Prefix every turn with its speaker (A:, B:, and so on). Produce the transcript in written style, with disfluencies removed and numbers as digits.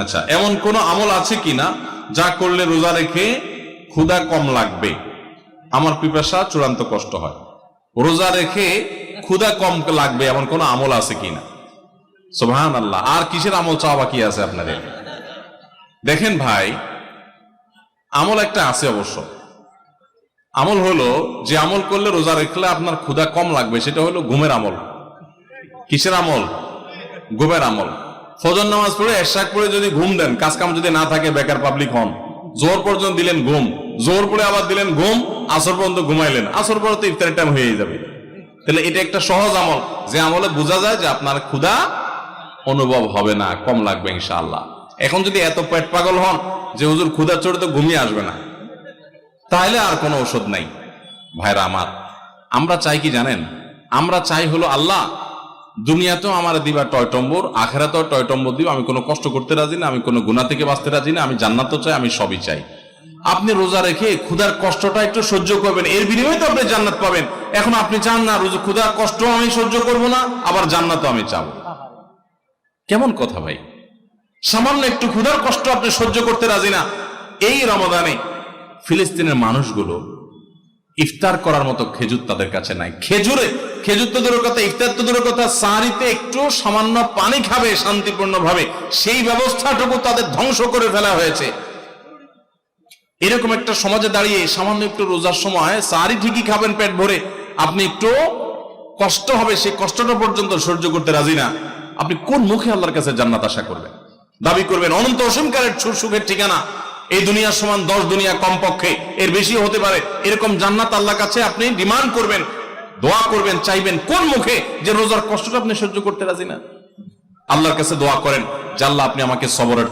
A: আচ্ছা, এমন কোন আমল আছে কিনা যা করলে রোজা রেখে ক্ষুধা কম লাগবে, আমার পিপাসা চূড়ান্ত কষ্ট হয়, রোজা রেখে ক্ষুধা কম লাগবে এমন কোন আমল আছে কিনা? সুবহানাল্লাহ। আর কিসের আমল চাওয়া বাকি আছে আপনাদের? দেখেন ভাই, আমল একটা আছে অবশ্য। আমল হলো, যে আমল করলে রোজা রাখলে আপনার ক্ষুধা কম লাগবে, সেটা হলো ঘুমের আমল। কিসের আমল? ঘুমের আমল। ফজর নামাজ পড়ে এশাক পড়ে যদি ঘুম দেন, কাজ কাম যদি না থাকে, বেকার পাবলিক হন, জোহর পর্যন্ত দিলেন ঘুম, জোহর পড়ে আবার দিলেন ঘুম, আসর পর্যন্ত ঘুমাইলেন, আসর পরে তো ইফতারের টাইম হয়ে যাবে। তাহলে এটা একটা সহজ আমল, যে আমলে বোঝা যায় যে আপনার ক্ষুধা অনুভব হবে না, কম লাগবে ইনশাআল্লাহ। এখন যদি এত পেট পাগল হন যে হুজুর ক্ষুধা চড়ে তো ঘুমিয়ে আসবে না, তাহলে আর কোনো ঔষধ নাই। ভাইরা আমার, আমরা চাই কি জানেন? আমরা চাই হলো আল্লাহ দুনিয়াতেও আমার দিবা টয়টম্বর, আখেরাতেও টয়টম্বর দিব। আমি কোনো কষ্ট করতে রাজি না, আমি কোনো গুনাহ থেকে বাঁচতে রাজি না, আমি জান্নাতও চাই, আমি সবই চাই। আপনি রোজা রেখে ক্ষুধার কষ্টটা একটু সহ্য করবেন, এর বিনিময়ে তো আপনি জান্নাত পাবেন। এখন আপনি চান না রোজা ক্ষুধার কষ্ট আমি সহ্য করব না, আবার জান্নাতও আমি চাবো। কেমন কথা ভাই? সামান্য একটু ক্ষুধার কষ্ট আপনি সহ্য করতে রাজি না। এই রমাদানে ফিলিস্তিনের মানুষগুলো ইফতার করার মতো খেজুর তাদের কাছে নাই। খেজুর তো দূরের কথা, ইফতার তো দূরের কথা, সাহারিতে একটু সামান্য পানি খাবে শান্তিপূর্ণ ভাবে, সেই ব্যবস্থাটুকু তাদের ধ্বংস করে ফেলা হয়েছে। এরকম একটা সমাজে দাঁড়িয়ে সামান্য একটু রোজার সময় সাহারি ঠিকই খাবেন পেট ভরে, আপনি একটু কষ্ট হবে, সেই কষ্টটা পর্যন্ত সহ্য করতে রাজি না। আপনি কোন মুখে আল্লাহর কাছে জান্নাত আশা করবেন, দাবি করবেন? অনন্ত অসীমকালের সুখের ঠিকানা এই দুনিয়ার সমান 10 দুনিয়া কমপক্ষে, এর বেশি হতে পারে, এরকম জান্নাত আল্লাহর কাছে আপনি ডিমান্ড করবেন, দোয়া করবেন, চাইবেন কোন মুখে? যে রোজার কষ্টটা আপনি সহ্য করতে রাজি না। আল্লাহর কাছে দোয়া করেন যে আল্লাহ আপনি আমাকে সবরের